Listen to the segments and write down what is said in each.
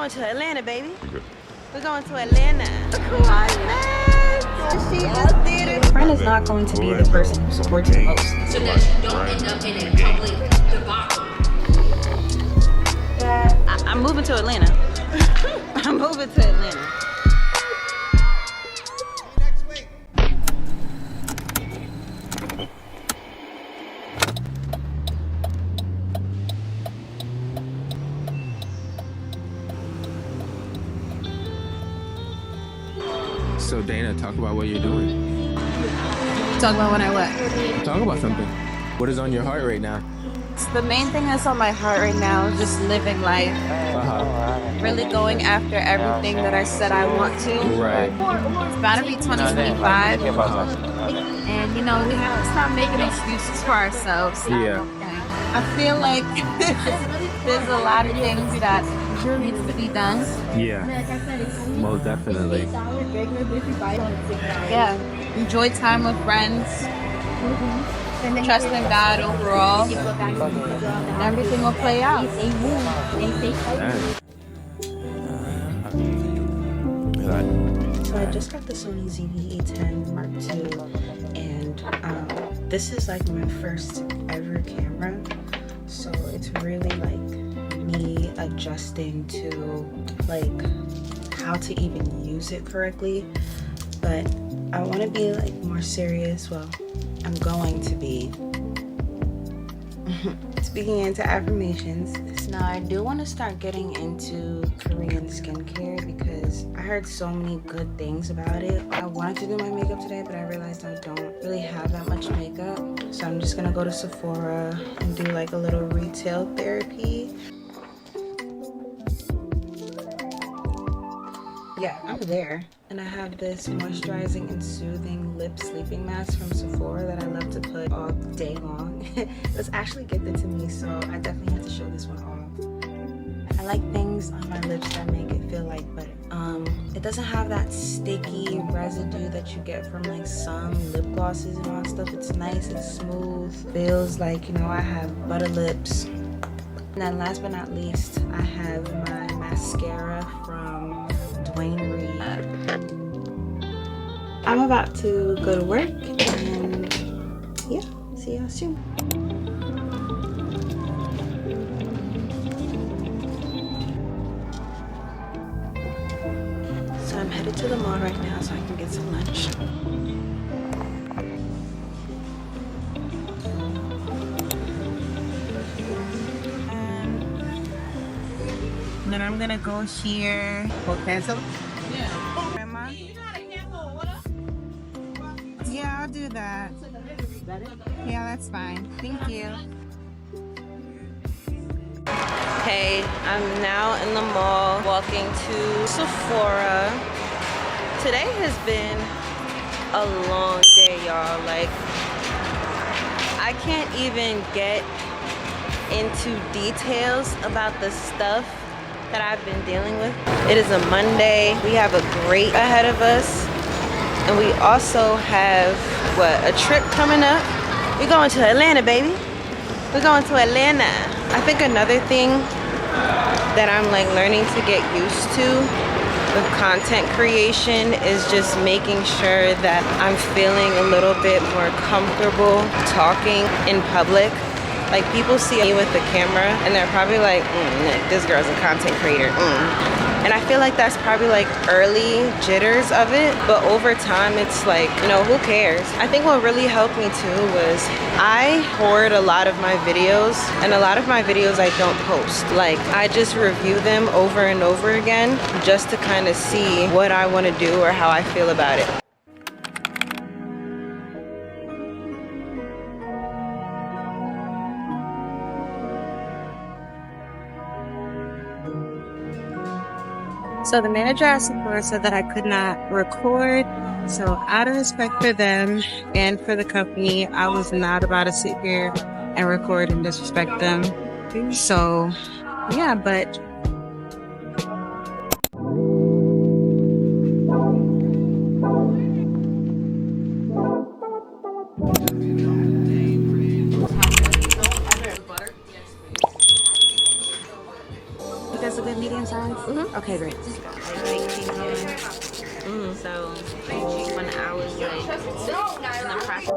going to Atlanta, baby. We're going to Atlanta. Look who I met. She just did it. A friend is not going to be the person who supports you the most. So that you don't end up in a public debacle. I'm moving to Atlanta. I'm moving to Atlanta. So Dana, talk about what you're doing. Talk about when I what? Talk about something. What is on your heart right now? The main thing that's on my heart right now is just living life. Really going after everything that I said I want to. Right. It's about to be 2025. And you know, we have to stop making excuses for ourselves. Yeah. I feel like there's a lot of things that needs to be done. Yeah. Most definitely. Yeah. Enjoy time with friends. Trust in God overall. And everything will play out. So I just got the Sony ZV-E10 Mark II, and this is like my first ever camera. So it's really like me adjusting to like how to even use it correctly. But I want to be like more serious. Well, I'm going to be speaking into affirmations. Now I do want to start getting into Korean skincare because I heard so many good things about it. I wanted to do my makeup today, but I realized I don't really have that much makeup. So I'm just gonna go to Sephora and do like a little retail therapy. Yeah, I'm there. And I have this moisturizing and soothing lip sleeping mask from Sephora that I love to put all day long. It was actually gifted to me, so I definitely have to show this one off. I like things on my lips that make it feel like butter. It doesn't have that sticky residue that you get from like some lip glosses and all that stuff. It's nice, it's smooth, feels like, you know, I have butter lips. And then last but not least, I have my mascara from Dwayne Reed. I'm about to go to work and yeah, see y'all soon. So I'm headed to the mall right now so I can get some lunch. And then I'm gonna go here. Cancel? Yeah. Grandma? Yeah, I'll do that. Yeah, that's fine. Thank you. Hey, I'm now in the mall walking to Sephora. Today has been a long day, y'all. Like, I can't even get into details about the stuff that I've been dealing with. It is a Monday. We have a great ahead of us. And we also have, a trip coming up. We're going to Atlanta, baby. We're going to Atlanta. I think another thing that I'm like learning to get used to with content creation is just making sure that I'm feeling a little bit more comfortable talking in public. Like, people see me with the camera and they're probably like, this girl's a content creator. And I feel like that's probably like early jitters of it, but over time it's like, you know, who cares? I think what really helped me too was I hoard a lot of my videos, and a lot of my videos I don't post. Like, I just review them over and over again just to kind of see what I want to do or how I feel about it. So the manager at Sephora said that I could not record. So out of respect for them and for the company, I was not about to sit here and record and disrespect them. So yeah, but that's a good medium size. Okay, great. So when I was like in the process.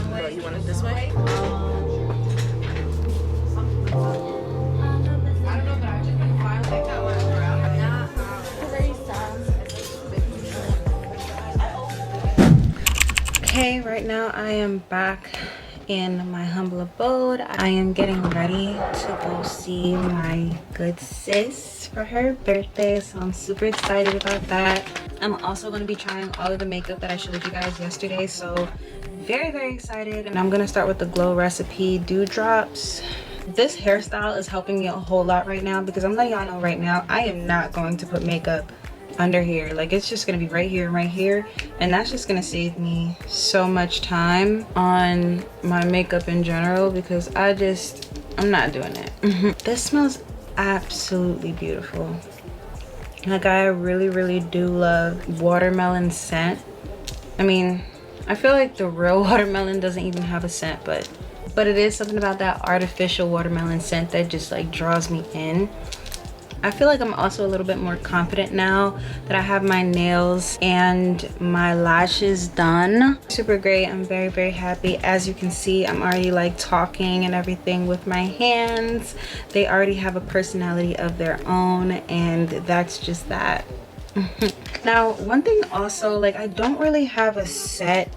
Bro, you want it this way? Okay, right now I am back in my humble abode. I am getting ready to go see my good sis for her birthday, so I'm super excited about that. I'm also going to be trying all of the makeup that I showed you guys yesterday, so very excited. And I'm going to start with the Glow Recipe Dewdrops. This hairstyle is helping me a whole lot right now because I'm letting y'all know right now I am not going to put makeup under here. Like, it's just gonna be right here and right here, and that's just gonna save me so much time on my makeup in general because I'm not doing it. This smells absolutely beautiful. Like, I really do love watermelon scent. I mean, I feel like the real watermelon doesn't even have a scent, but it is something about that artificial watermelon scent that just like draws me in. I feel like I'm also a little bit more confident now that I have my nails and my lashes done. Super great. I'm very happy. As you can see, I'm already like talking and everything with my hands. They already have a personality of their own, and that's just that. Now, one thing also, like, I don't really have a set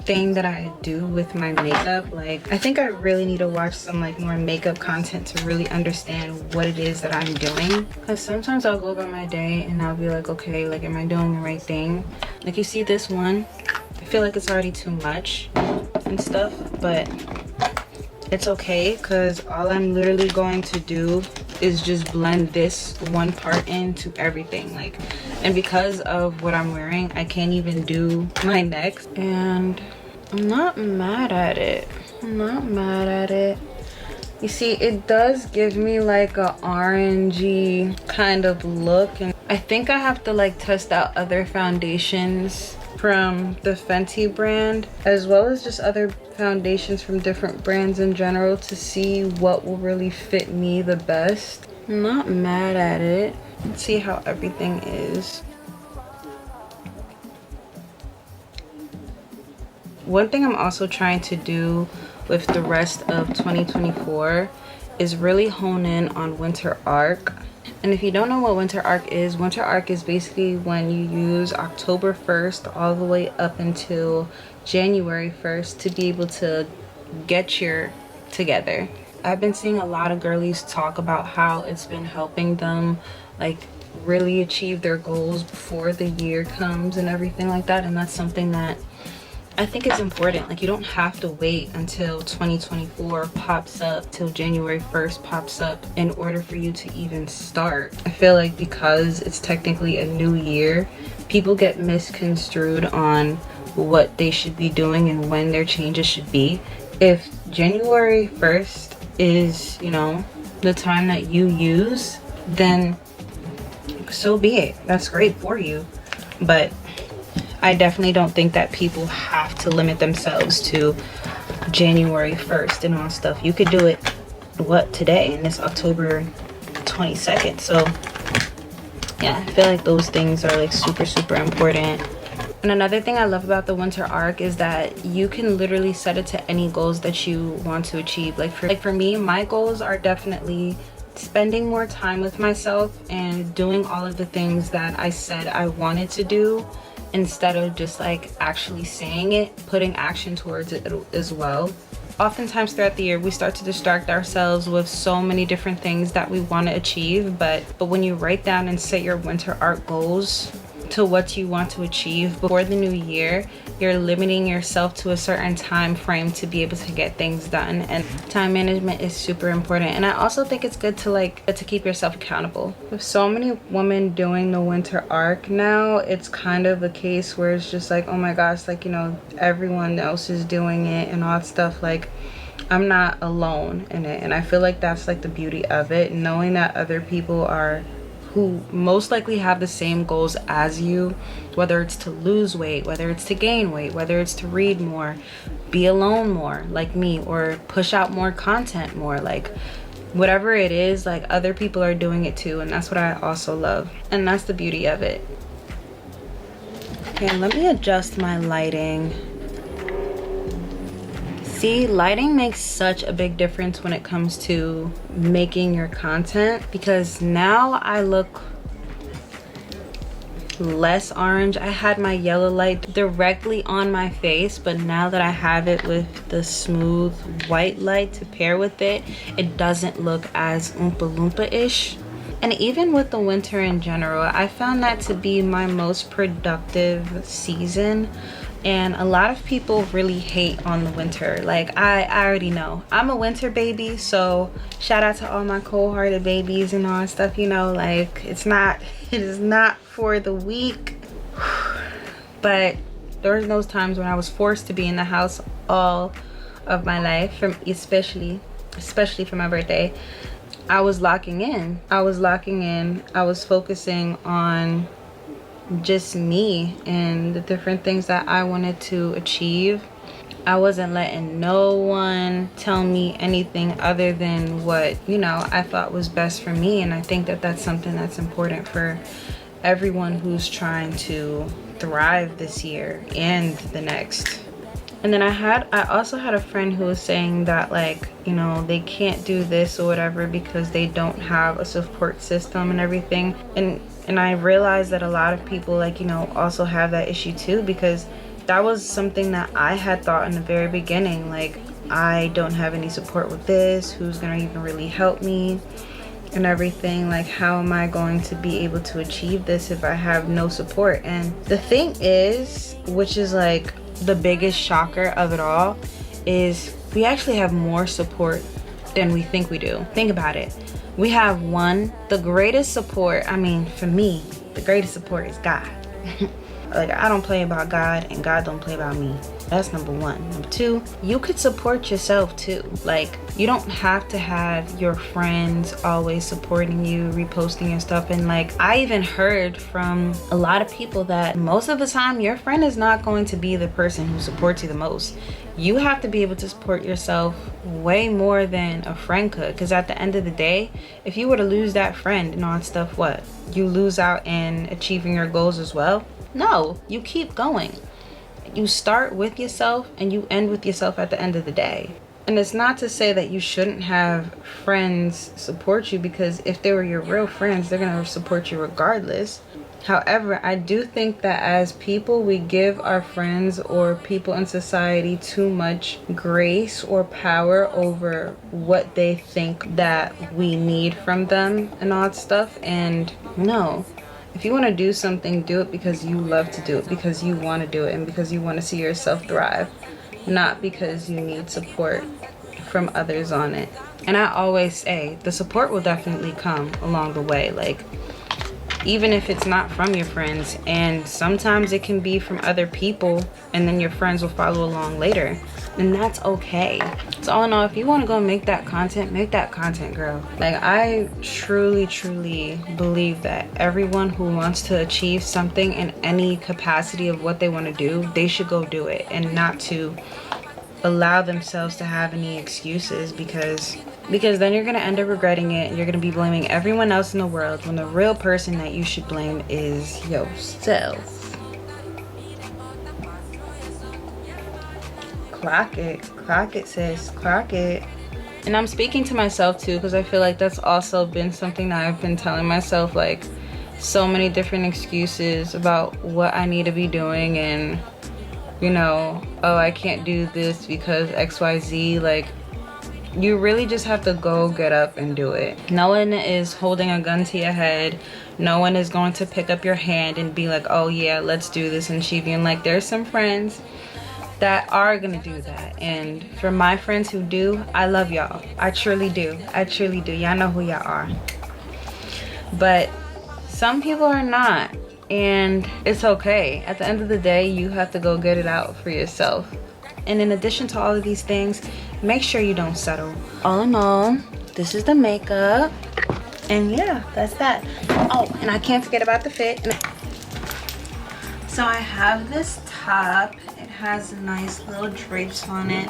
thing that I do with my makeup. Like, I think I really need to watch some like more makeup content to really understand what it is that I'm doing, because sometimes I'll go about my day and I'll be like, okay, like, am I doing the right thing? Like, you see this one, I feel like it's already too much and stuff, but it's okay because all I'm literally going to do is just blend this one part into everything. Like, and because of what I'm wearing, I can't even do my neck, and I'm not mad at it. I'm not mad at it. You see, it does give me like a orangey kind of look, and I think I have to like test out other foundations from the Fenty brand, as well as just other foundations from different brands in general, to see what will really fit me the best. I'm not mad at it. Let's see how everything is. One thing I'm also trying to do with the rest of 2024 is really hone in on Winter Arc. And if you don't know what Winter Arc is basically when you use October 1st all the way up until January 1st to be able to get your together. I've been seeing a lot of girlies talk about how it's been helping them like really achieve their goals before the year comes and everything like that, and that's something that I think it's important. Like, you don't have to wait until 2024 pops up, till January 1st pops up in order for you to even start. I feel like because it's technically a new year, people get misconstrued on what they should be doing and when their changes should be. If January 1st is, you know, the time that you use, then so be it. That's great for you. But I definitely don't think that people have to limit themselves to January 1st and all stuff. You could do it, what, today, and it's October 22nd. So yeah, I feel like those things are like super important. And another thing I love about the Winter Arc is that you can literally set it to any goals that you want to achieve. Like for me, my goals are definitely spending more time with myself and doing all of the things that I said I wanted to do, instead of just like actually saying it, putting action towards it as well. Oftentimes throughout the year, we start to distract ourselves with so many different things that we want to achieve, but when you write down and set your Winter Arc goals to what you want to achieve before the new year, you're limiting yourself to a certain time frame to be able to get things done. And time management is super important. And I also think it's good to keep yourself accountable. With so many women doing the Winter Arc now, it's kind of a case where it's just like, oh my gosh, like, you know, everyone else is doing it and all that stuff. Like, I'm not alone in it. And I feel like that's like the beauty of it, knowing that other people are who most likely have the same goals as you, whether it's to lose weight, whether it's to gain weight, whether it's to read more, be alone more like me, or push out more content more. Like, whatever it is, like other people are doing it too, and that's what I also love, and that's the beauty of it. Okay, let me adjust my lighting. See, lighting makes such a big difference when it comes to making your content, because now I look less orange. I had my yellow light directly on my face, but now that I have it with the smooth white light to pair with it, it doesn't look as Oompa Loompa-ish. And even with the winter in general, I found that to be my most productive season. And a lot of people really hate on the winter. Like, I already know. I'm a winter baby, so shout out to all my cold-hearted babies and all that stuff, you know, like it is not for the weak. But there was those times when I was forced to be in the house all of my life, especially for my birthday. I was locking in. I was focusing on just me and the different things that I wanted to achieve. I wasn't letting no one tell me anything other than what, you know, I thought was best for me. And I think that that's something that's important for everyone who's trying to thrive this year and the next. And then I also had a friend who was saying that, like, you know, they can't do this or whatever because they don't have a support system and everything. And I realized that a lot of people, like, you know, also have that issue too, because that was something that I had thought in the very beginning. Like, I don't have any support with this. Who's gonna even really help me and everything? Like, how am I going to be able to achieve this if I have no support? And the thing is, which is like the biggest shocker of it all, is we actually have more support than we think we do. Think about it. We have the greatest support. I mean, for me, the greatest support is God. Like, I don't play about God and God don't play about me. That's number one. Number two, you could support yourself too. Like, you don't have to have your friends always supporting you, reposting your stuff. And like, I even heard from a lot of people that most of the time your friend is not going to be the person who supports you the most. You have to be able to support yourself way more than a friend could, because at the end of the day, if you were to lose that friend and all that stuff, what? You lose out in achieving your goals as well? No, you keep going. You start with yourself and you end with yourself at the end of the day. And it's not to say that you shouldn't have friends support you, because if they were your real friends, they're gonna support you regardless. However, I do think that as people, we give our friends or people in society too much grace or power over what they think that we need from them and all that stuff. And no, if you want to do something, do it because you love to do it, because you want to do it, and because you want to see yourself thrive, not because you need support from others on it. And I always say the support will definitely come along the way. Like, even if it's not from your friends, and sometimes it can be from other people, and then your friends will follow along later, and that's okay. So all in all, if you want to go make that content, girl. Like, I truly believe that everyone who wants to achieve something in any capacity of what they want to do, they should go do it, and not to allow themselves to have any excuses, because then you're gonna end up regretting it, and you're gonna be blaming everyone else in the world when the real person that you should blame is yourself. Clock it, sis, clock it. And I'm speaking to myself too, because I feel like that's also been something that I've been telling myself, like, so many different excuses about what I need to be doing, and, you know, oh, I can't do this because XYZ. Like, you really just have to go get up and do it. No one is holding a gun to your head. No one is going to pick up your hand and be like, oh yeah, let's do this and achieve you. And like, there's some friends that are gonna do that. And for my friends who do, I love y'all. I truly do. Y'all know who y'all are. But some people are not. And it's okay. At the end of the day, you have to go get it out for yourself. And in addition to all of these things, make sure you don't settle. All in all, this is the makeup. And yeah, that's that. Oh, and I can't forget about the fit. So I have this top. It has nice little drapes on it.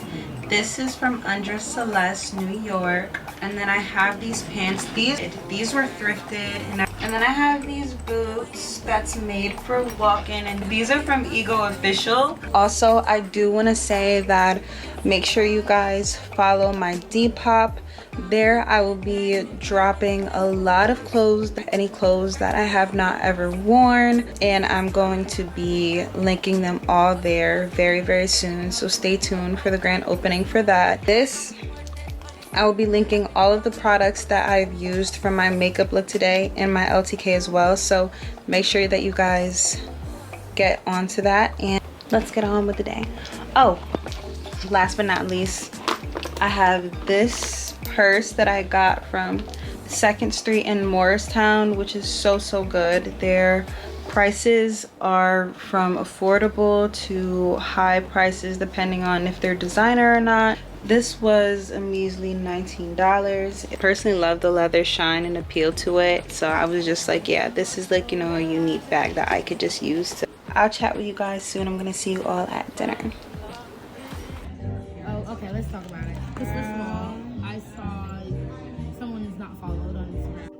This is from Under Celeste, New York. And then I have these pants. These were thrifted. And then I have these boots that's made for walking, and these are from Ego Official. Also, I do want to say that make sure you guys follow my Depop. There I will be dropping a lot of clothes, any clothes that I have not ever worn, and I'm going to be linking them all there very, very soon. So stay tuned for the grand opening for that. I will be linking all of the products that I've used for my makeup look today in my LTK as well. So make sure that you guys get onto that, and let's get on with the day. Oh, last but not least, I have this purse that I got from 2nd Street in Morristown, which is so good. Their prices are from affordable to high prices depending on if they're designer or not. This was a measly $19. I personally love the leather shine and appeal to it, so I was just like, yeah, this is like, you know, a unique bag that I could just use. I'll chat with you guys soon. I'm gonna see you all at dinner. Oh, okay, let's talk about it. This is small. I saw someone is not followed on Instagram.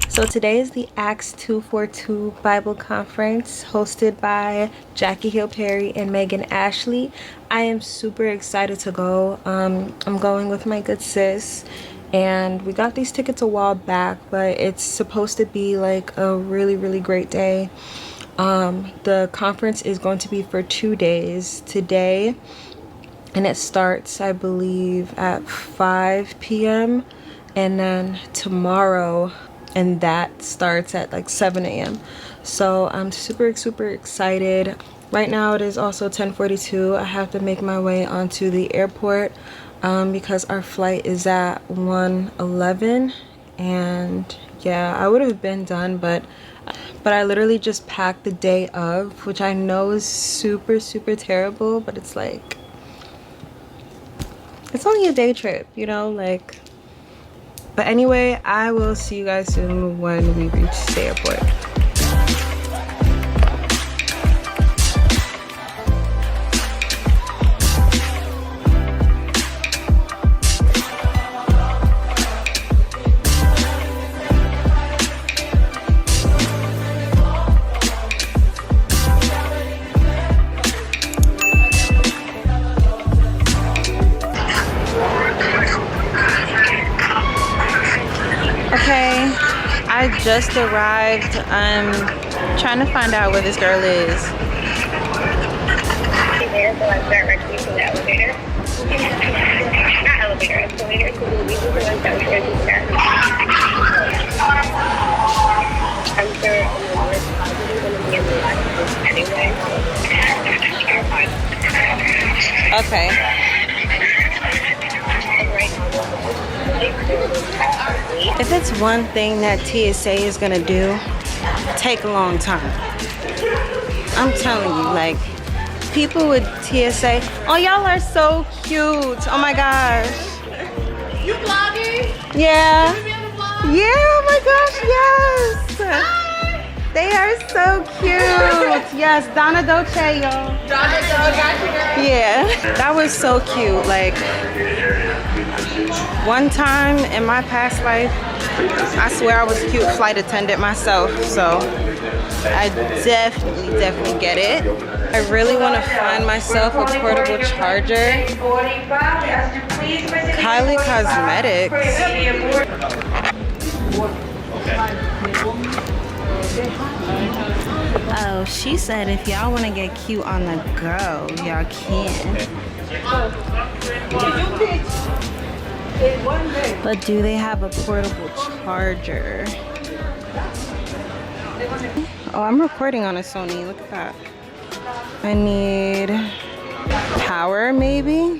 So today is the Acts 242 Bible Conference hosted by Jackie Hill Perry and Megan Ashley. I am super excited to go. I'm going with my good sis, and we got these tickets a while back, but it's supposed to be like a really great day. The conference is going to be for 2 days today, and it starts, I believe, at 5 p.m. and then tomorrow, and that starts at like 7 a.m. So I'm super excited. Right now it is also 10:42. I have to make my way onto the airport because our flight is at 1:11, and yeah, I would have been done, but I literally just packed the day of, which I know is super terrible, but it's like, it's only a day trip, you know, like. But anyway, I will see you guys soon when we reach the airport. Okay, I just arrived. I'm trying to find out where this girl is. There, so I'm directly to the elevator. Not elevator, escalator. So these are the ones that we're going to start. I'm sure it's probably going to be in the last anyway. Okay. If it's one thing that TSA is gonna do, take a long time. I'm telling you, like, people with TSA, oh, y'all are so cute. Oh my gosh. You vlogging? Yeah. You be on the vlog? Yeah, oh my gosh, yes. They are so cute. Yes, Donna Dolce, y'all. Donna, got you, girl. Yeah, that was so cute. Like, one time in my past life, I swear I was a cute flight attendant myself, so I definitely get it. I really want to find myself a portable charger. Kylie Cosmetics. Oh, she said if y'all want to get cute on the go, y'all can. But do they have a portable charger? Oh, I'm recording on a Sony. Look at that. I need power, maybe?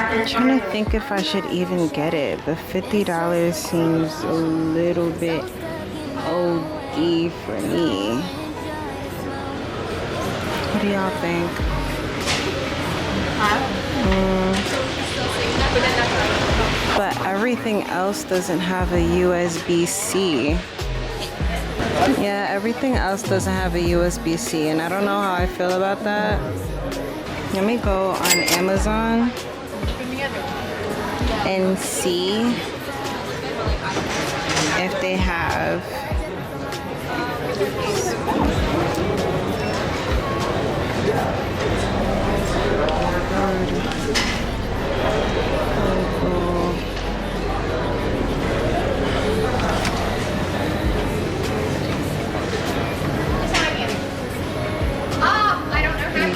I'm trying to think if I should even get it, but $50 seems a little bit OD for me. What do y'all think? But everything else doesn't have a USB-C. Yeah, everything else doesn't have a USB-C, and I don't know how I feel about that. Let me go on Amazon and see if they have.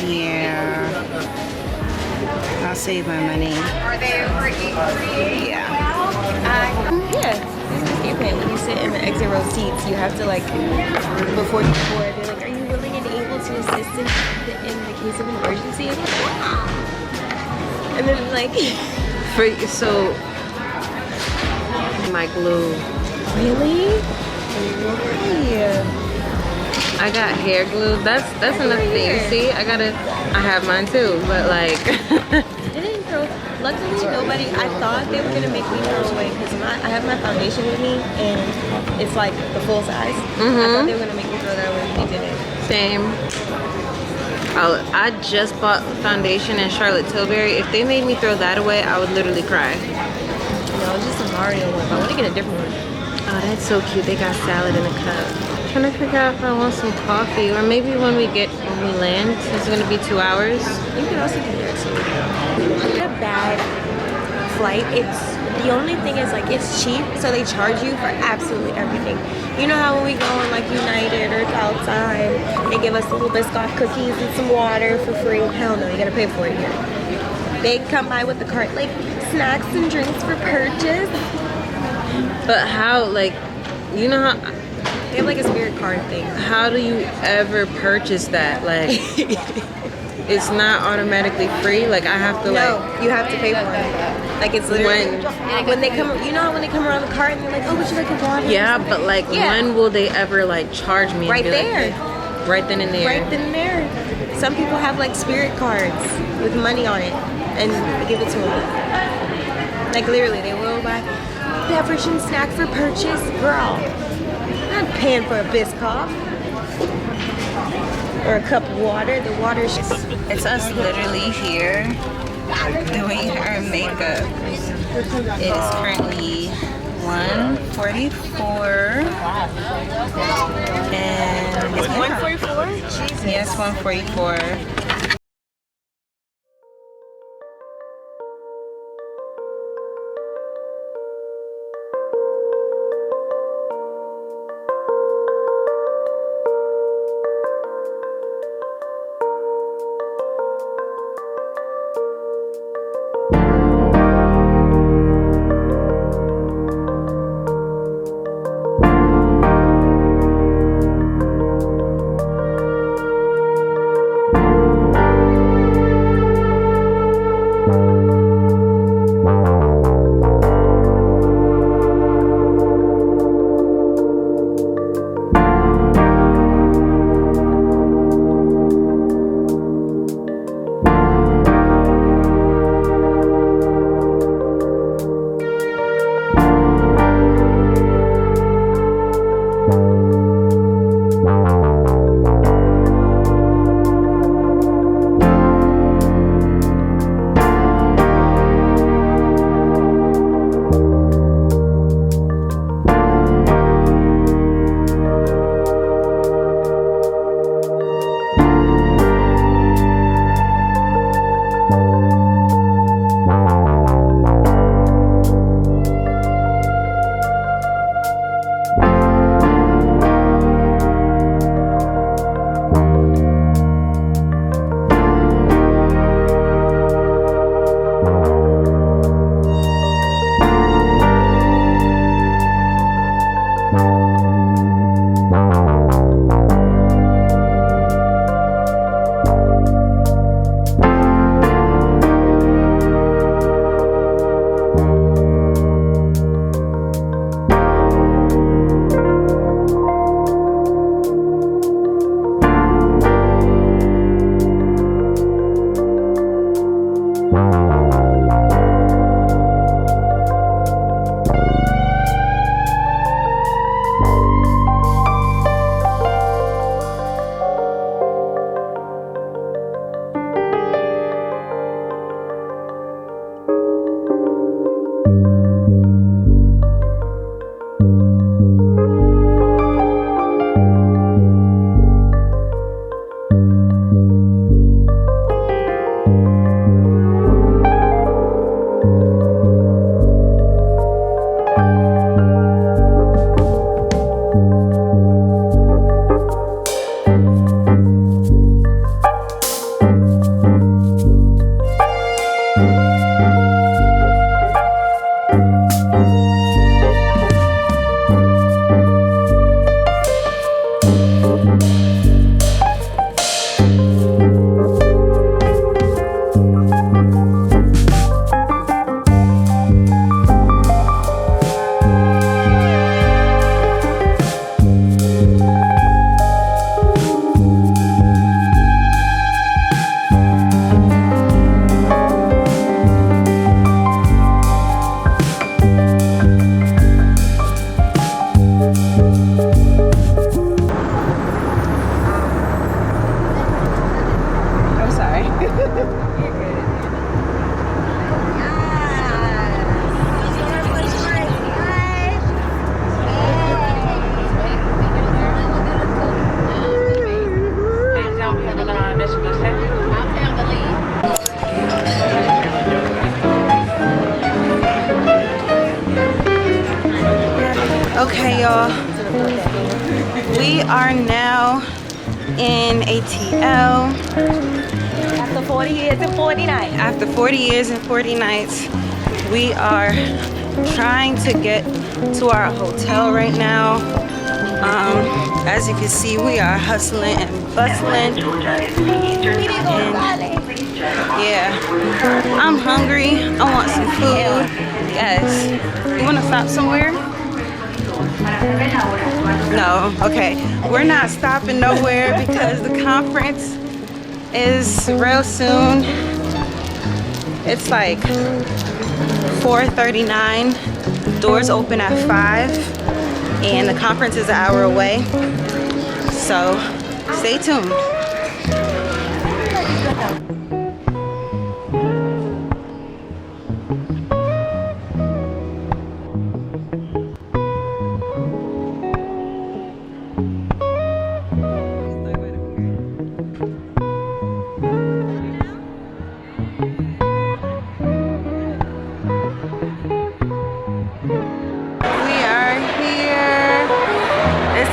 Yeah, I'll save my money. Are they over Yeah. Yeah, when you sit in the exit row seats, you have to like, before you board, they're like, are you willing and able to assist in the case of an emergency? And then like, So, my glue. really? Yeah. I got hair glue. That's enough thing. See, I have mine too, but like. They didn't throw. Luckily, nobody. I thought they were gonna make me throw away because I have my foundation with me and it's like the full size. I thought they were gonna make me throw that away, but they didn't. Same. I just bought foundation in Charlotte Tilbury. If they made me throw that away, I would literally cry. No, it's just a Mario one. But I want to get a different one. Oh, that's so cute. They got salad in a cup. I'm trying to figure out if I want some coffee, or maybe when we land, it's gonna be 2 hours. You can also do that too. A bad flight. It's the only thing is like it's cheap, so they charge you for absolutely everything. You know how when we go on like United or outside, they give us little Biscoff cookies and some water for free. Hell no, you gotta pay for it here. They come by with the cart like snacks and drinks for purchase. But how, like, you know how? They have like a spirit card thing. How do you ever purchase that? Like, it's not automatically free. Like, I have to No, you have to pay for it. Like it's literally when they come. You know how when they come around the cart and they're like, "Oh, would you like a water?" Yeah, but like, when will they ever like charge me? Right and be there. Like, right then and there. Right then and there. Some people have like spirit cards with money on it and they give it to them. Like literally, they will buy beverage and snack for purchase. Girl, I'm not paying for a Biscoff or a cup of water. The water's just. It's us literally here doing her makeup. It is currently 1:44 and It's 144? Jesus. Yes, 1:44. Okay, y'all. We are now in ATL. After 40 years and 40 nights. After 40 years and 40 nights, we are trying to get to our hotel right now. As you can see, we are hustling and bustling. And yeah, I'm hungry. I want some food. Yes. You want to stop somewhere? No. Okay. We're not stopping nowhere because the conference is real soon. It's like 4:39. Doors open at 5, and the conference is an hour away. So stay tuned.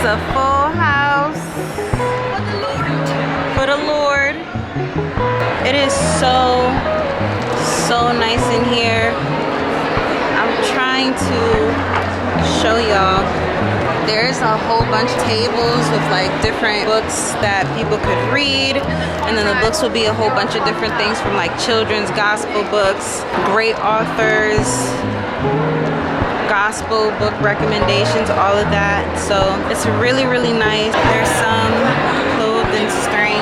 A full house for the Lord. It is so nice in here. I'm trying to show y'all. There's a whole bunch of tables with like different books that people could read, and then the books will be a whole bunch of different things from like children's gospel books, great authors, gospel book recommendations, all of that. So it's really nice. There's some clothing string,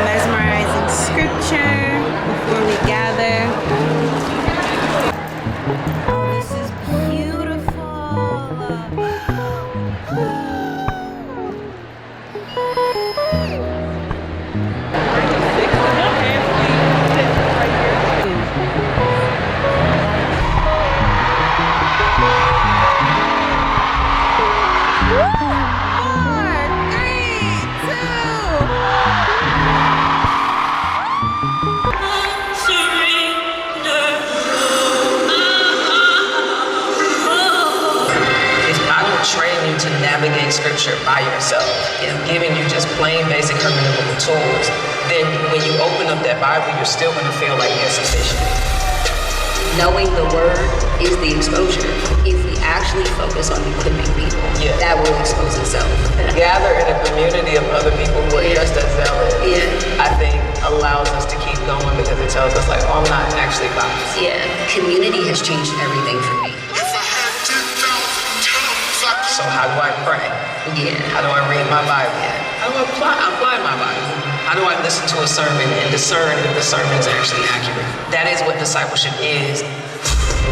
mesmerizing scripture before we gather. Oh, this is beautiful. To navigate scripture by yourself and giving you just plain basic hermeneutical tools, then when you open up that Bible, you're still going to feel like insufficient. Knowing the word is the exposure. If we actually focus on equipping people, that will expose itself. Gather in a community of other people who are just as zealous, I think allows us to keep going because it tells us like, oh, I'm not actually biased. Community has changed everything for me. So how do I pray? How do I read my Bible? How do I apply my Bible? How do I listen to a sermon and discern if the sermon is actually accurate? That is what discipleship is.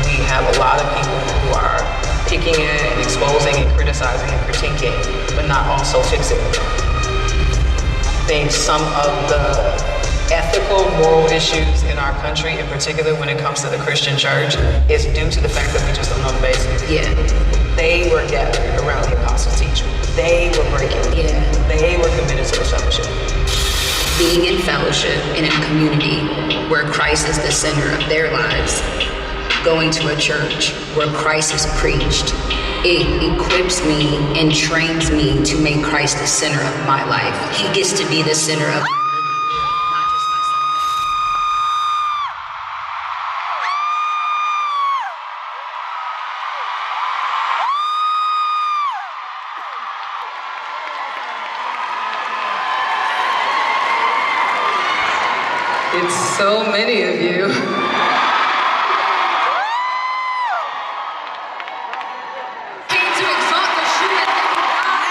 We have a lot of people who are picking at and exposing and criticizing and critiquing, but not also fixing it. I think some of the ethical, moral issues in our country, in particular when it comes to the Christian church, is due to the fact that we just don't know the basics. They were gathered around the apostles' teaching. They were breaking. They were committed to the fellowship. Being in fellowship in a community where Christ is the center of their lives, going to a church where Christ is preached, it equips me and trains me to make Christ the center of my life. He gets to be the center of my life, not just myself. It's so many of you. Came to exalt the true and living God.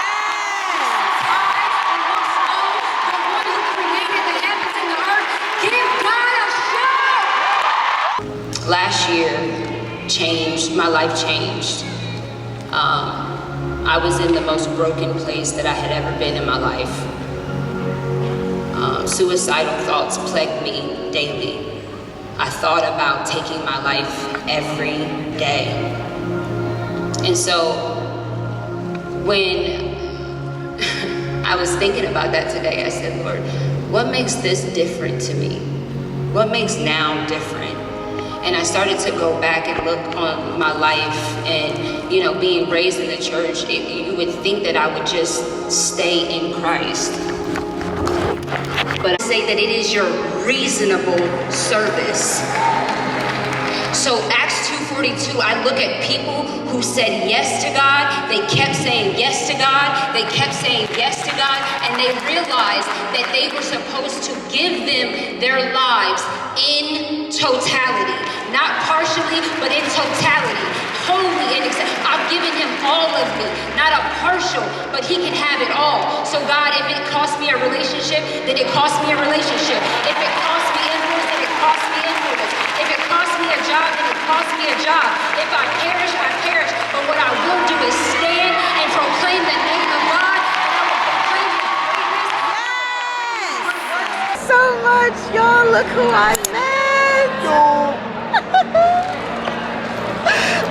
And what's low, the one who created the heavens and the earth. Give God a shout. Last year changed, my life changed. I was in the most broken place that I had ever been in my life. Suicidal thoughts plagued me daily. I thought about taking my life every day. And so when I was thinking about that today, I said, Lord, what makes this different to me? What makes now different? And I started to go back and look on my life, and, you know, being raised in the church, you would think that I would just stay in Christ. But I say that it is your reasonable service. So Acts 2:42, I look at people who said yes to God. They kept saying yes to God. They kept saying yes to God. And they realized that they were supposed to give them their lives in totality. Not partially, but in totality. Holy and I've given him all of me. Not a partial, but he can have it all. So God, if it costs me a relationship, then it costs me a relationship. If it costs me influence, then it costs me influence. If it costs me a job, then it costs me a job. If I perish, I perish. But what I will do is stand and proclaim the name of God. And I will proclaim his greatness. So much, y'all. Look who I met.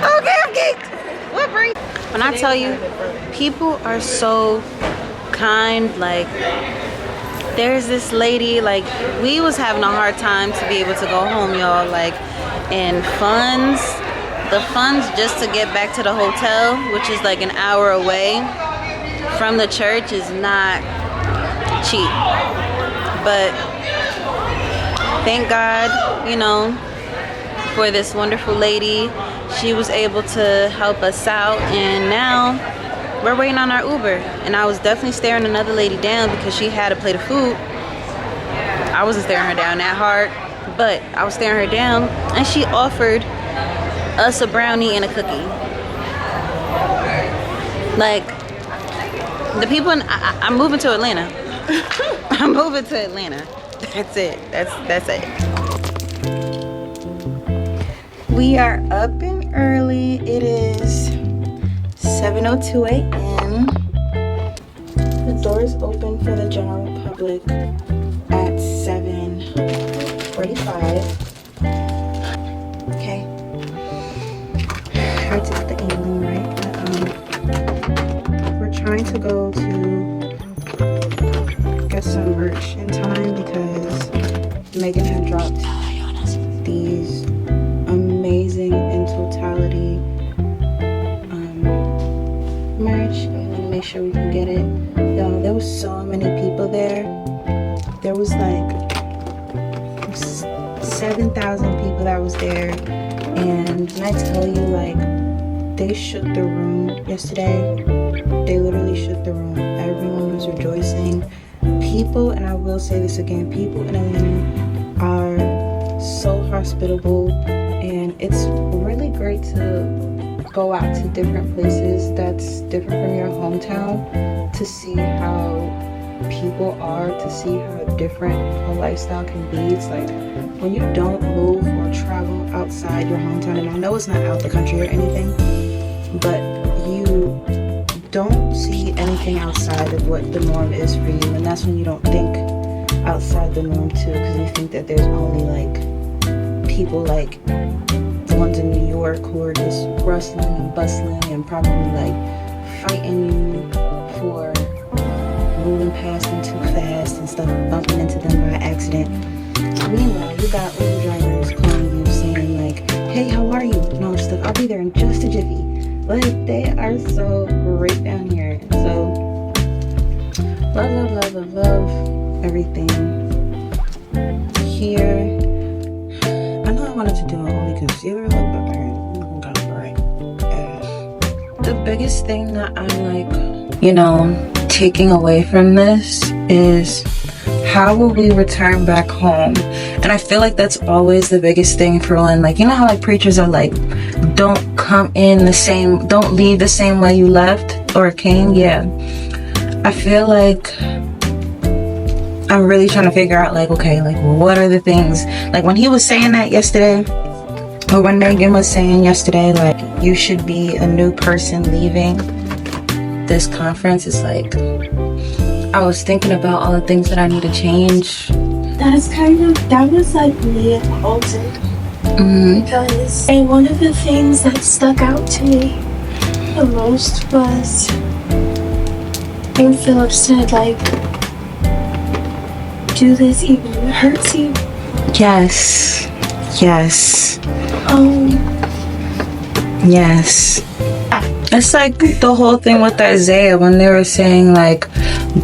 Okay, I'm geeked. What brings? When I tell you, people are so kind. Like, there's this lady, like, we was having a hard time to be able to go home, y'all. Like, and the funds just to get back to the hotel, which is like an hour away from the church, is not cheap. But thank God, you know, for this wonderful lady. She was able to help us out, and now we're waiting on our Uber. And I was definitely staring another lady down because she had a plate of food. I wasn't staring her down that hard, but I was staring her down, and she offered us a brownie and a cookie. Like, the people in, I'm moving to Atlanta. I'm moving to Atlanta. That's it. That's it. We are up and early. It is 7:02 a.m. The doors open for the general public at 7:45. Okay. Hard to get the angling right, but we're trying to go to get some merch in time because Megan had dropped these amazing in totality merch. I want to make sure we can get it. Y'all, there was so many people there. There was like 7,000 people that was there, and when I tell you, like, they shook the room yesterday. They literally shook the room. Everyone was rejoicing. People, and I will say this again, people in Atlanta are so hospitable, and it's really great to go out to different places that's different from your hometown to see how people are, to see how different a lifestyle can be. It's like when you don't move or travel outside your hometown, and I know it's not out the country or anything, but you don't see anything outside of what the norm is for you, and that's when you don't think outside the norm too, because you think that there's only like people like the ones in New York who are just rustling and bustling and probably like fighting you for moving past them too fast and stuff, bumping into them by accident. Meanwhile, you got Uber drivers calling you saying like, hey, how are you? And all this stuff. I'll be there in just a jiffy. Like, they are so great down here. So love everything here. I know I wanted to do a Holy Concealer look, but I'm gonna break. The biggest thing that I'm like, you know, taking away from this is how will we return back home? And I feel like that's always the biggest thing for one. Like, you know how like preachers are like, don't come in the same, don't leave the same way you left or came? Yeah. I feel like I'm really trying to figure out like, okay, like what are the things, like when he was saying that yesterday, or when Megan was saying yesterday, like you should be a new person leaving this conference, it's like I was thinking about all the things that I need to change. That was like really important. Because one of the things that stuck out to me the most was when Philip said like, do this even if it hurts you. Yes. Yes. It's like the whole thing with Isaiah when they were saying like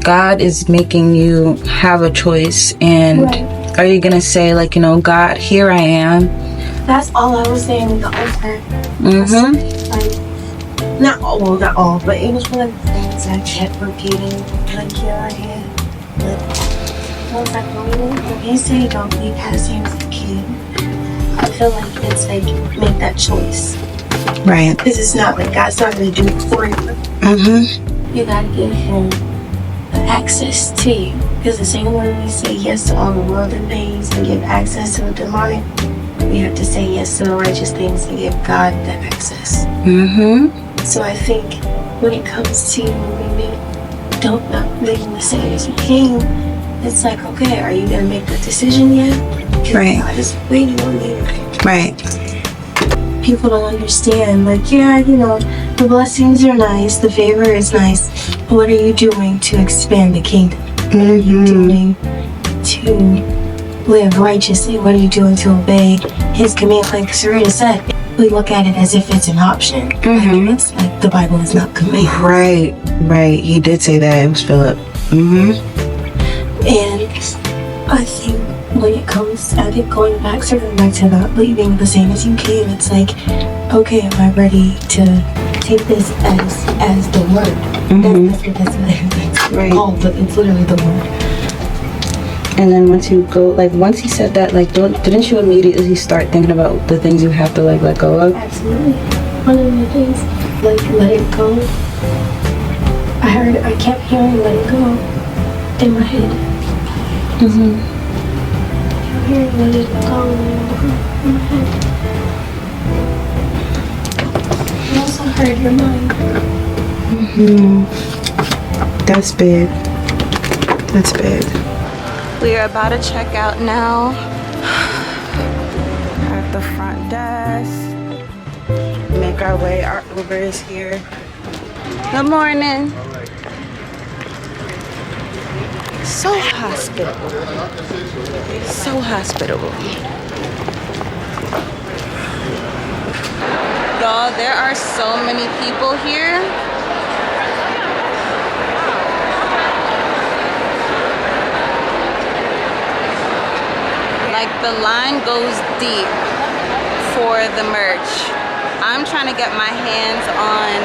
God is making you have a choice, and are you gonna say like, you know, God, here I am? That's all I was saying the whole time. Like, not all, but it was one of the things I kept repeating. Like, here I am. Like, I was like, when you say don't be passive as a kid, I feel like it's like, make that choice. Right. Because it's not like God's not going to do it for you. You got to give Him the access to you. Because the same way we say yes to all the worldly things and give access to the demonic, we have to say yes to the righteous things and give God the access. So I think when it comes to don't not living the same as you came, it's like, okay, are you going to make the decision yet? Right. God is waiting on you. Right. People don't understand, like, yeah, you know, the blessings are nice, the favor is nice, but what are you doing to expand the kingdom? What are you doing to live righteously? What are you doing to obey His command? Like Serena said, we look at it as if it's an option. It's like the Bible is not command. Right. You did say that. It was Philip. And I think when it comes at it going back, circling back to not leaving the same as you came, it's like, okay, am I ready to take this as the word? That's what it's called, but it's literally the word. And then once you go, like once he said that, like didn't you immediately start thinking about the things you have to like let go of? Absolutely. One of the things, like let it go. I kept hearing let it go in my head. Hearing let it go in my head. I also heard your mind. That's big. That's big. We are about to check out now. We're at the front desk. Make our way. Our Uber is here. Good morning. So hospitable. So hospitable. Y'all, there are so many people here. Like the line goes deep for the merch. I'm trying to get my hands on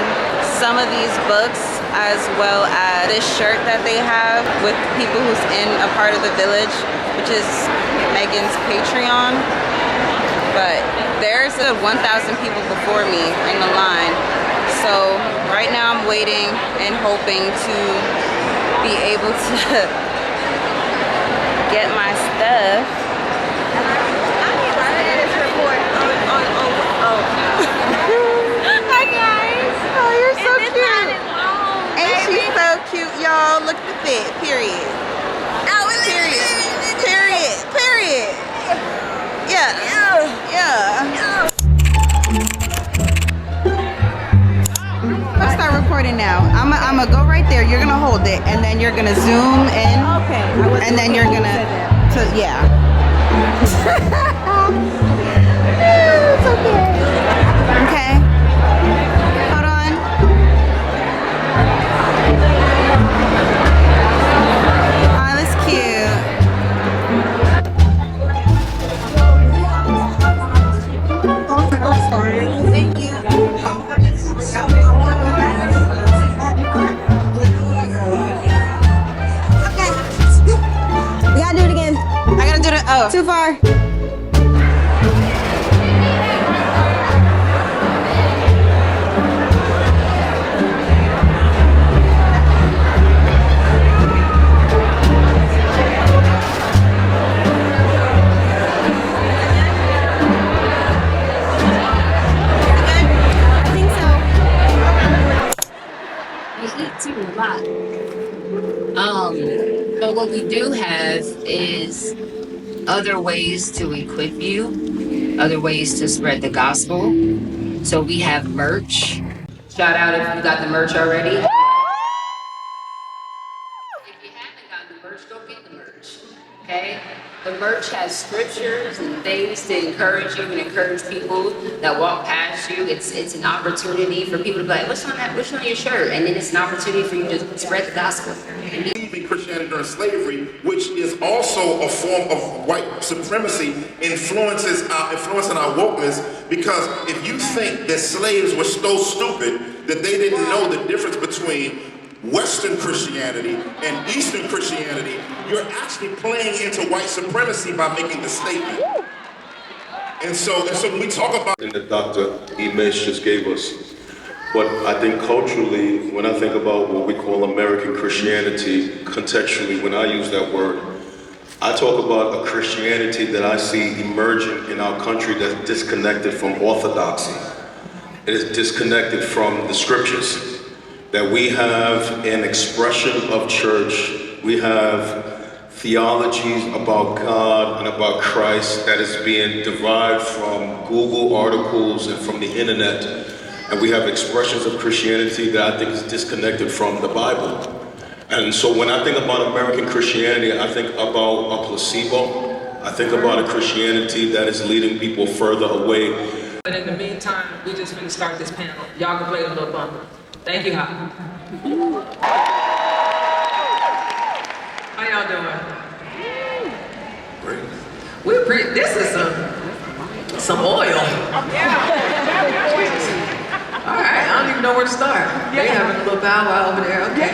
some of these books as well as this shirt that they have with people who's in a part of the village, which is Megan's Patreon. But there's 1,000 people before me in the line. So right now I'm waiting and hoping to be able to get my stuff. Hi guys! Oh, you're so cute! Ain't she so cute, y'all? Look at the fit. Period. Period. Yeah. Let's start recording now. I'm gonna go right there. You're gonna hold it, and then you're gonna zoom in. Okay. And then you're gonna. Yeah. It's okay. Okay. Hold on. Oh, that's cute. Thank you. Okay. We gotta do it again. I gotta do it. Oh, too far. But what we do have is other ways to equip you, other ways to spread the gospel. So we have merch. Shout out if you got the merch already. If you haven't gotten the merch, go get the merch. Okay? The merch has scriptures and things to encourage you and encourage people that walk past you. It's an opportunity for people to be like, what's on that? What's on your shirt? And then it's an opportunity for you to spread the gospel. In Christianity during slavery, which is also a form of white supremacy, influencing our wokeness. Because if you think that slaves were so stupid that they didn't know the difference between Western Christianity and Eastern Christianity, you're actually playing into white supremacy by making the statement. And so when we talk about in the Dr. Imesh just gave us, but I think culturally, when I think about what we call American Christianity, contextually, when I use that word, I talk about a Christianity that I see emerging in our country that's disconnected from orthodoxy. It is disconnected from the scriptures. That we have an expression of church, we have theologies about God and about Christ that is being derived from Google articles and from the internet. And we have expressions of Christianity that I think is disconnected from the Bible. And so when I think about American Christianity, I think about a placebo. I think about a Christianity that is leading people further away. But in the meantime, we just finna start this panel. Y'all can play the little bumper. Thank you, How y'all doing? Great. This is some oil. All right, I don't even know where to start. They having a little powwow over there. Okay,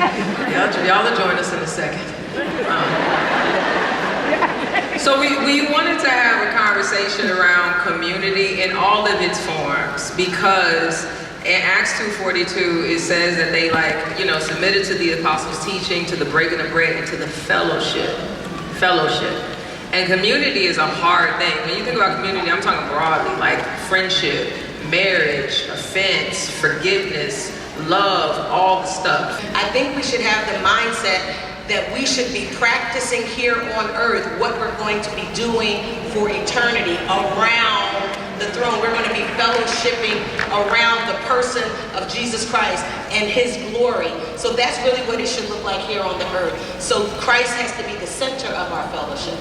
y'all will join us in a second. So we wanted to have a conversation around community in all of its forms, because in Acts 2:42, it says that they submitted to the apostles' teaching, to the breaking of bread, and to the fellowship. And community is a hard thing. When you think about community, I'm talking broadly, like friendship, marriage, offense, forgiveness, love, all the stuff. I think we should have the mindset that we should be practicing here on earth what we're going to be doing for eternity around the throne. We're going to be fellowshipping around the person of Jesus Christ and his glory. So that's really what it should look like here on the earth. So Christ has to be the center of our fellowship.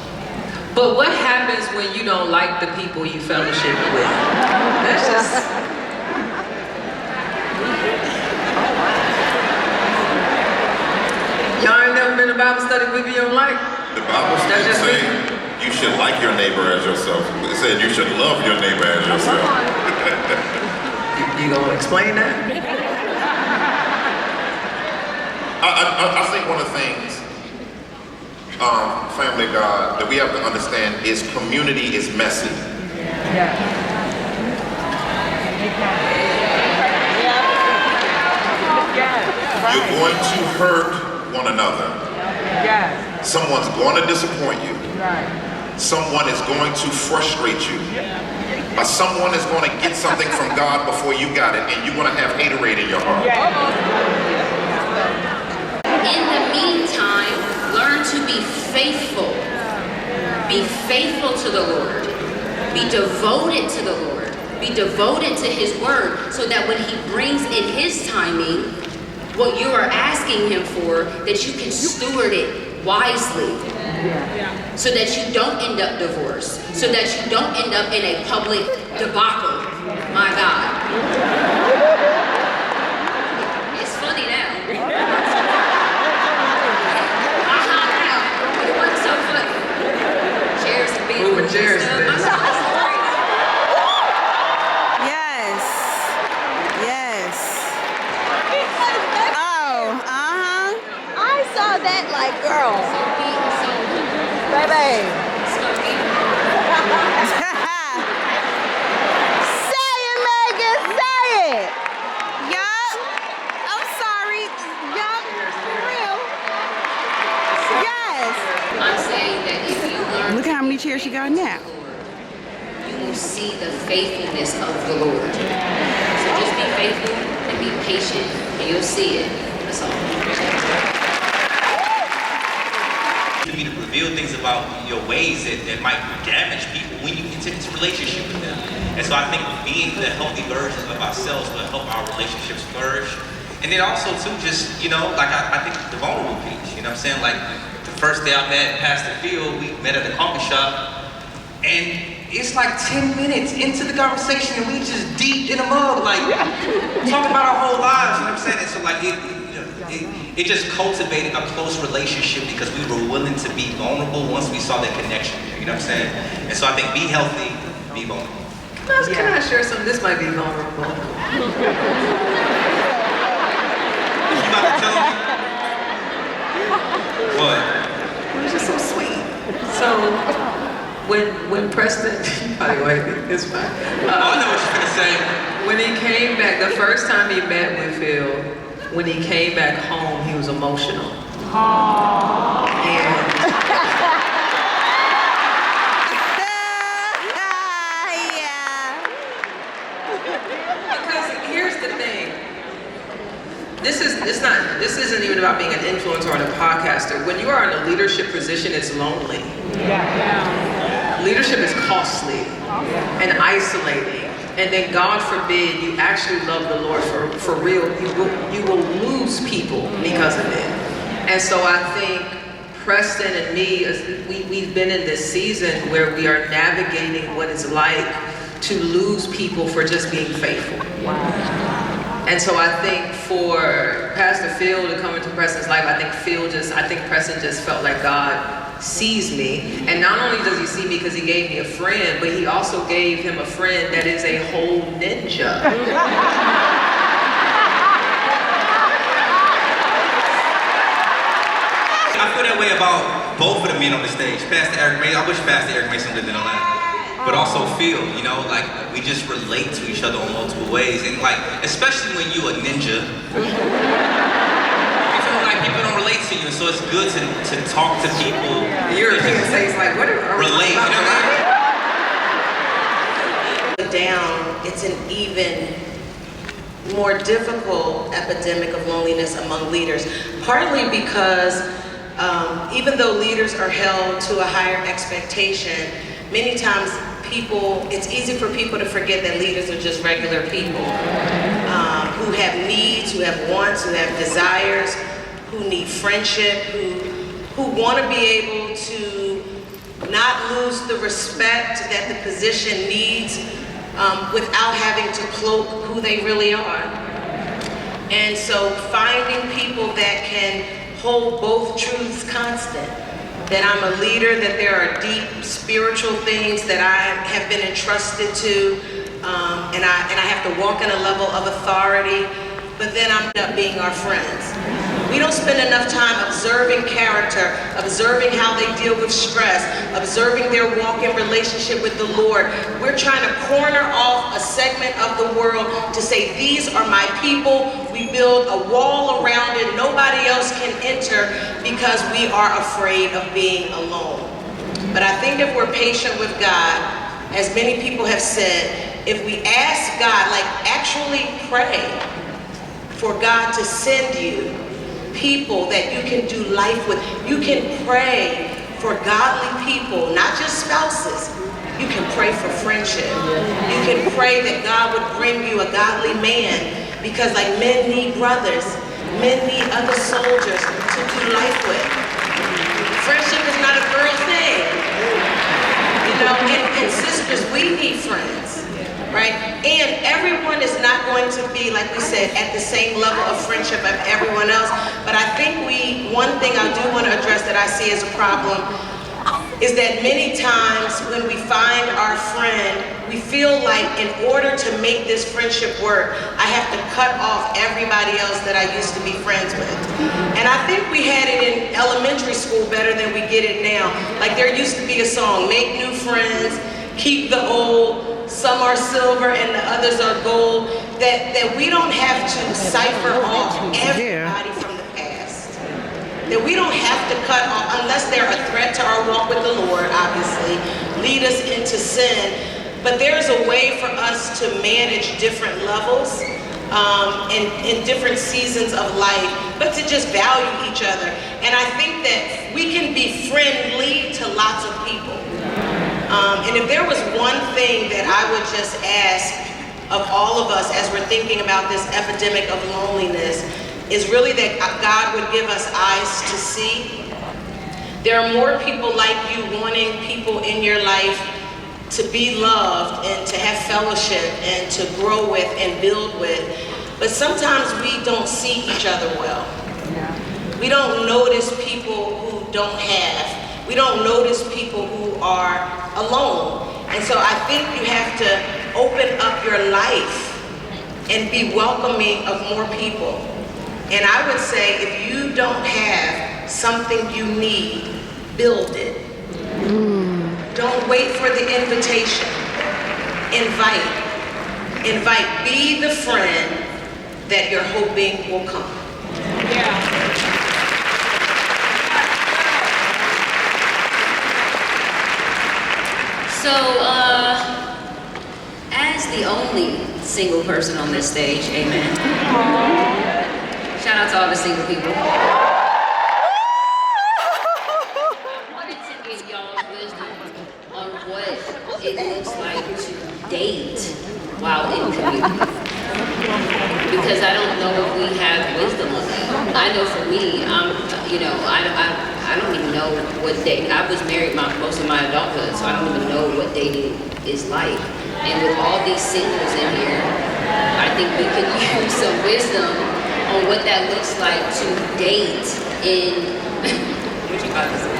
But what happens when you don't like the people you fellowship with? That's just... Y'all ain't never been to Bible study with me, you don't like? the Bible didn't say you should like your neighbor as yourself. It said you should love your neighbor as yourself. You gonna explain that? I think one of the things, family of God, that we have to understand is community is messy. You're going to hurt one another. Someone's going to disappoint you. Someone is going to frustrate you. Someone is going to get something from God before you got it, and you're going to have haterade in your heart. In the meantime, learn to be faithful. Be faithful to the Lord. Be devoted to the Lord. Be devoted to his word, so that when he brings in his timing what you are asking him for, that you can steward it wisely. So that you don't end up divorced. So that you don't end up in a public debacle. My God. It's funny now. It wasn't so funny. Chairs to be moving chairs. That like girl, baby. Say it, Megan. Say it. Yup. I'm sorry. Yup. For real. Yes. I'm saying that if you learn, look how many chairs she got now. You will see the faithfulness of the Lord. So just be faithful and be patient, and you'll see it. That's all. For me to reveal things about your ways that might damage people when you get into relationship with them. And so I think being the healthy version of ourselves will help our relationships flourish. And then also too, just, like I think the vulnerable piece, you know what I'm saying? Like the first day I met Pastor Phil, we met at the coffee shop, and it's like 10 minutes into the conversation and we just deep in a mug, like talking about our whole lives, you know what I'm saying? And so like it just cultivated a close relationship because we were willing to be vulnerable once we saw that connection there, you know what I'm saying? And so I think be healthy, be vulnerable. Can I share something? This might be vulnerable. You about to tell me? What? It was just so sweet. So when Preston, you probably won't hate me, it's fine. I know what you're gonna say. When he came back, the first time he met with Phil, when he came back home, he was emotional. Because here's the thing. This isn't even about being an influencer or a podcaster. When you are in a leadership position, it's lonely. Leadership is costly and isolating. And then God forbid you actually love the Lord for real, you will lose people because of it. And so I think Preston and me, we've been in this season where we are navigating what it's like to lose people for just being faithful. And so I think for Pastor Phil to come into Preston's life, I think Preston just felt like God sees me. And not only does he see me because he gave me a friend, but he also gave him a friend that is a whole ninja. I feel that way about both of the men on the stage. Pastor Eric Mason, I wish Pastor Eric Mason lived in Atlanta. But also Phil, you know, like we just relate to each other on multiple ways. And like, especially when you a ninja, you feel like people don't relate to you. So it's good to talk to people. The European says like, what are relate, you know what I mean? Down, it's an even more difficult epidemic of loneliness among leaders. Partly because even though leaders are held to a higher expectation, many times it's easy for people to forget that leaders are just regular people who have needs, who have wants, who have desires, who need friendship, who want to be able to not lose the respect that the position needs without having to cloak who they really are. And so finding people that can hold both truths constant, that I'm a leader, that there are deep spiritual things that I have been entrusted to, and I have to walk in a level of authority, but then I'm up being our friends. We don't spend enough time observing character, observing how they deal with stress, observing their walk in relationship with the Lord. We're trying to corner off a segment of the world to say, these are my people. We build a wall around it. Nobody else can enter because we are afraid of being alone. But I think if we're patient with God, as many people have said, if we ask God, like actually pray for God to send you people that you can do life with. You can pray for godly people, not just spouses. You can pray for friendship. You can pray that God would bring you a godly man, because like men need brothers, men need other soldiers to do life with. Friendship is not a girl thing. You know, and sisters, we need friends. Right? And everyone is not going to be, like we said, at the same level of friendship of everyone else. But I think one thing I do want to address that I see as a problem is that many times when we find our friend, we feel like in order to make this friendship work, I have to cut off everybody else that I used to be friends with. And I think we had it in elementary school better than we get it now. Like there used to be a song, make new friends, keep the old, some are silver and the others are gold, that we don't have to cipher off everybody from the past. That we don't have to cut off, unless they're a threat to our walk with the Lord, obviously, lead us into sin. But there's a way for us to manage different levels in different seasons of life, but to just value each other. And I think that we can be friendly to lots of people. And if there was one thing that I would just ask of all of us as we're thinking about this epidemic of loneliness, is really that God would give us eyes to see, There are more people like you wanting people in your life to be loved and to have fellowship and to grow with and build with. But sometimes we don't see each other well. We don't notice people who don't have. We don't notice people who are alone. And so I think you have to open up your life and be welcoming of more people. And I would say if you don't have something you need, build it. Don't wait for the invitation. Invite. Be the friend that you're hoping will come. So, as the only single person on this stage, amen. Shout out to all the single people. I wanted to get y'all's wisdom on what it looks like to date while in community. Because I don't know if we have wisdom on that. I know for me, I don't even know what dating. I was married most of my adulthood, so I don't even know what dating is like. And with all these singles in here, I think we could use some wisdom on what that looks like to date in. What you about to say?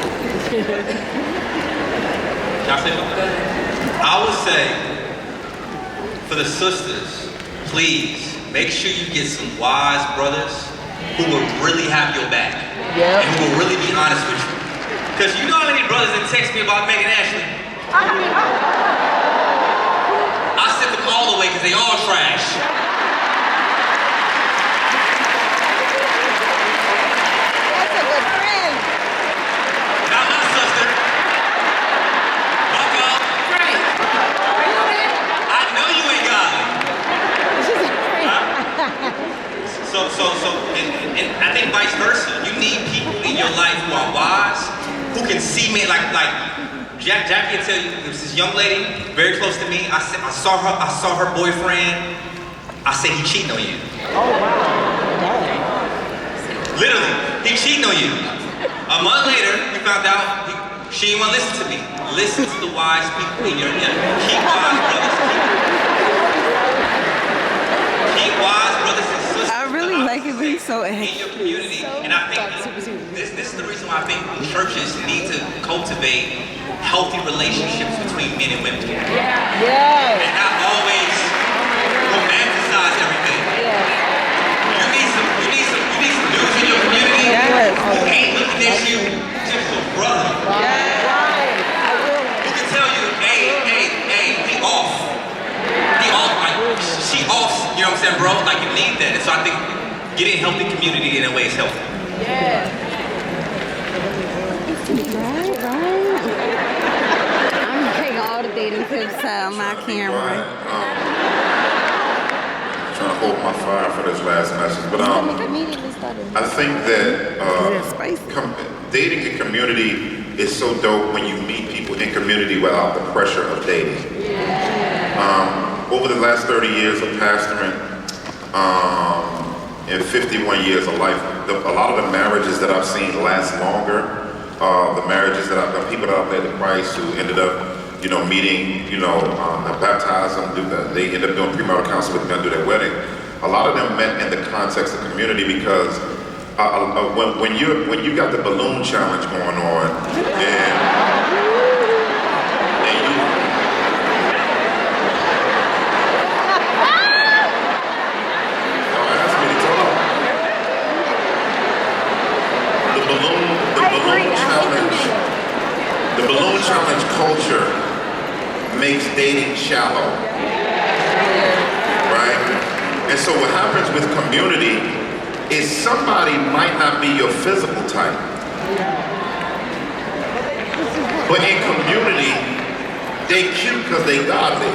Can I say something? I would say, for the sisters, please make sure you get some wise brothers who will really have your back. And who will really be honest with you. Because you know how many brothers that text me about Megan Ashley? I sent them all away because they all trash. That's a good friend. Not my sister. Fuck up. Right. I know you ain't godly. And I think vice versa. You need people in your life who are wise, who can see me like Jackie will tell you. There was this young lady very close to me. I saw her boyfriend. I said he cheating on you. Oh wow. Literally, he cheating on you. A month later, we found out she didn't want to listen to me. Listen to the wise people in your life. Keep wise brothers. Keep wise brothers and sisters. I really like it being so in your community, and I think this is the reason why I think churches need to cultivate healthy relationships between men and women. Yes. And not always romanticize everything. You need some dudes in your community who ain't looking at you just a brother. Who can tell you, hey, he off. He off, like, she off, you know what I'm saying, bro? Like, you need that. And so I think getting healthy community in a way is healthy. I'm taking all the dating tips out of my camera. Trying to hold my fire for this last message, but I think that dating in community is so dope when you meet people in community without the pressure of dating. Over the last 30 years of pastoring, and 51 years of life, a lot of the marriages that I've seen last longer, the marriages that people that I've led to Christ who ended up, meeting, baptized them, they end up doing premarital counseling with them, do their wedding. A lot of them met in the context of community because when you got the balloon challenge going on, the balloon challenge culture makes dating shallow, right? And so what happens with community is somebody might not be your physical type, but in community, they cute because they godly.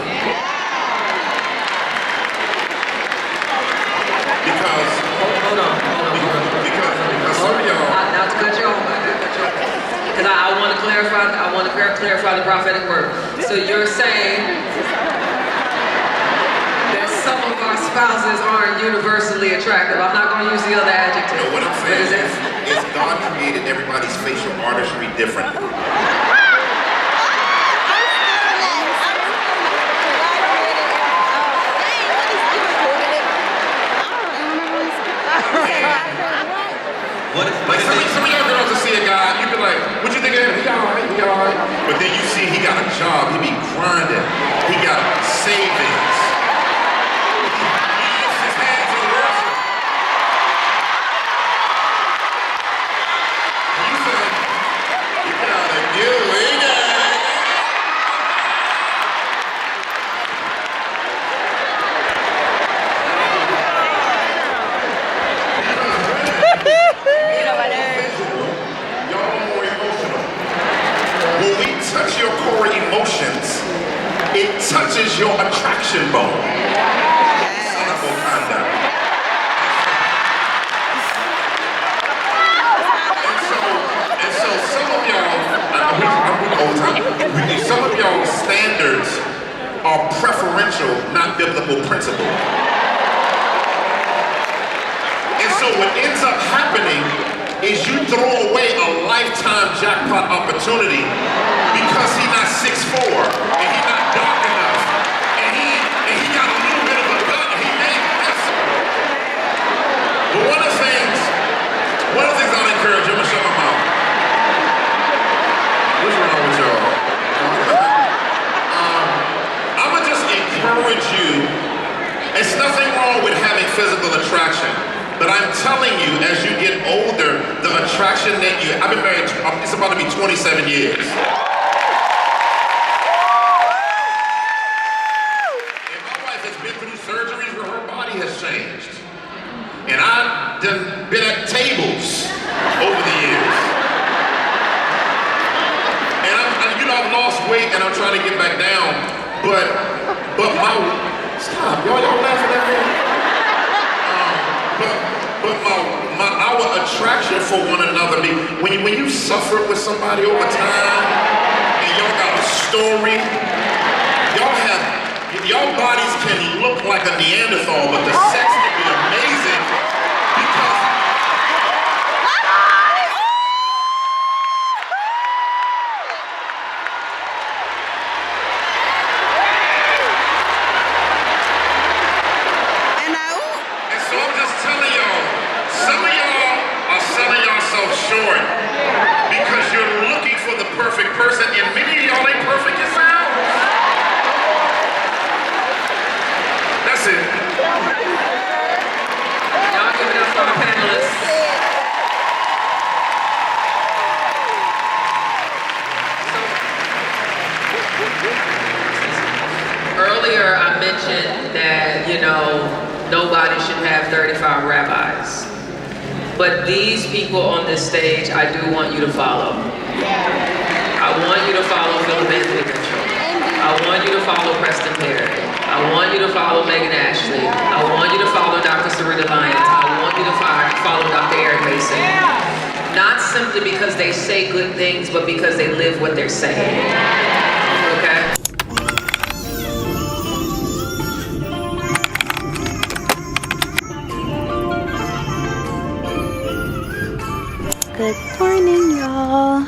Because some of y'all. Not to cut you off, because I want to clarify the prophetic word. So you're saying that some of our spouses aren't universally attractive. I'm not going to use the other adjective. No, what I'm saying is God created everybody's facial artistry differently. What if, Like some of y'all girls will see a guy, you be like, what you think of him? He alright. But then you see he got a job, he be grinding, he got savings. He lifts his hands in worship. And you say, you gotta get away now. When we touch your core emotions, it touches your attraction bone. Son of Wakanda. And so some of y'all, I'm old time. Some of y'all standards are preferential, not biblical principle. And so what ends up happening is you throw away a lifetime jackpot opportunity because he's not 6'4", and he's not dark enough, and he got a little bit of a gun, he made this. But one of the things I'll encourage you, I'm gonna shut my mouth. What's wrong with y'all? I'm gonna just encourage you. It's nothing wrong with having physical attraction. But I'm telling you, as you get older, the attraction that I've been married, it's about to be 27 years. And my wife has been through surgeries where her body has changed. And I've been at tables over the years. And I've lost weight and I'm trying to get back down. But stop, y'all laughing at me? But our attraction for one another, when you suffer with somebody over time, and y'all got a story, y'all bodies can look like a Neanderthal, but the sex can be amazing because short because you're looking for the perfect person, and many of y'all ain't perfect yourselves. That's it. Y'all give it up for our panelists. Earlier I mentioned that, nobody should have 35 rabbis. But these people on this stage, I do want you to follow. I want you to follow Philip Anthony Mitchell. I want you to follow Preston Perry. I want you to follow Megan Ashley. I want you to follow Dr. Sarita Lyons. I want you to follow Dr. Eric Mason. Not simply because they say good things, but because they live what they're saying. Okay? Good morning, y'all.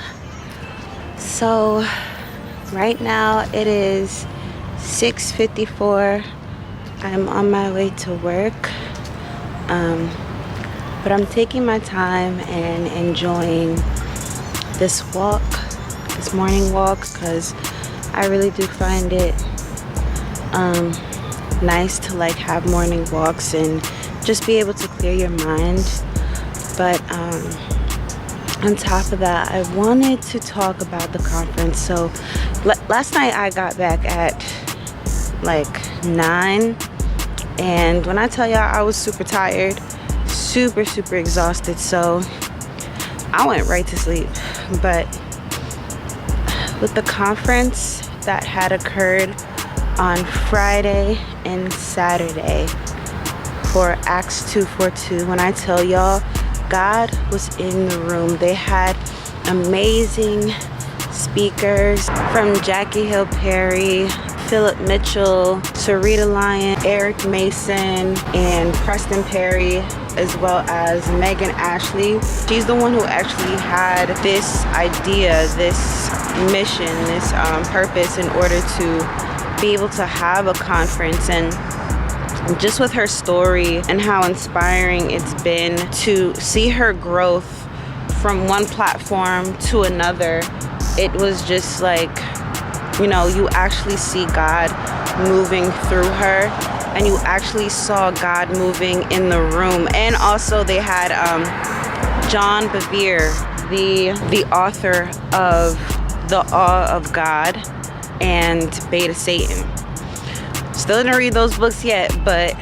So right now it is 6:54. I'm on my way to work, but I'm taking my time and enjoying this morning walk, because I really do find it nice to have morning walks and just be able to clear your mind. But on top of that, I wanted to talk about the conference. So last night I got back at 9, and when I tell y'all I was super tired, super exhausted, so I went right to sleep. But with the conference that had occurred on Friday and Saturday for Acts 2:42, when I tell y'all, God was in the room. They had amazing speakers from Jackie Hill Perry, Philip Mitchell, Sarita Lyons, Eric Mason, and Preston Perry. as well as Megan Ashley. She's the one who actually had this idea, this mission, this purpose in order to be able to have a conference. And just with her story and how inspiring it's been to see her growth from one platform to another, it was just like, you know, you actually see God moving through her, and you actually saw God moving in the room. And also they had John Bevere, the author of The Awe of God and Beta Satan. Still didn't read those books yet, but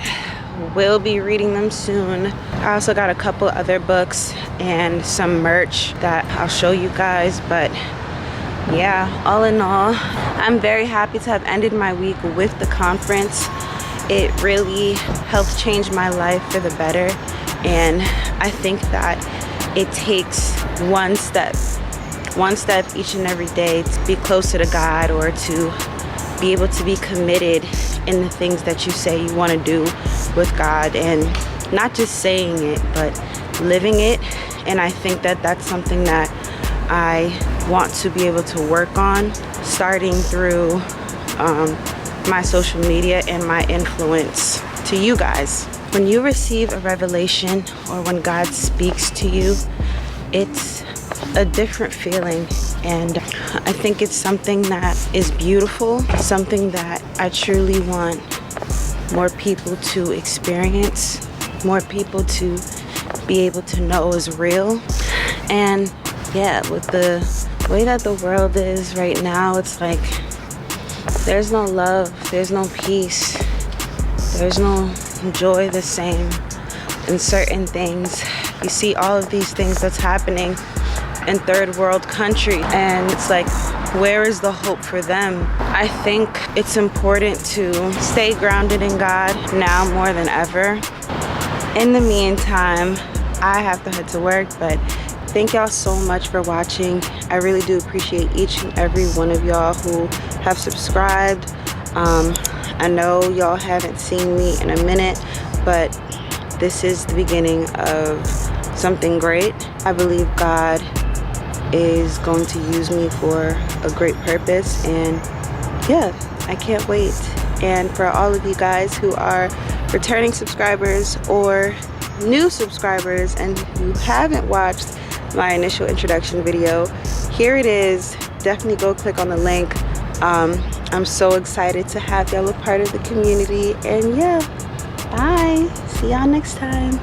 will be reading them soon. I also got a couple other books and some merch that I'll show you guys. But yeah, all in all, I'm very happy to have ended my week with the conference. It really helped change my life for the better, and I think that it takes one step each and every day to be closer to God, or to be able to be committed in the things that you say you want to do with God, and not just saying it but living it. And I think that that's something that I want to be able to work on, starting through my social media and my influence to you guys. When you receive a revelation, or when God speaks to you, it's a different feeling, and I think it's something that is beautiful, something that I truly want more people to experience, more people to be able to know is real. And yeah, with the way that the world is right now, it's like there's no love, there's no peace, there's no joy the same in certain things. You see all of these things that's happening in third world countries, and it's like, where is the hope for them? I think it's important to stay grounded in God now more than ever. In the meantime, I have to head to work, but thank y'all so much for watching. I really do appreciate each and every one of y'all who have subscribed. I know y'all haven't seen me in a minute, but this is the beginning of something great. I believe God is going to use me for a great purpose, and yeah, I can't wait. And for all of you guys who are returning subscribers or new subscribers and who haven't watched my initial introduction video, here it is. Definitely go click on the link. I'm so excited to have y'all a part of the community, and yeah, bye. See y'all next time.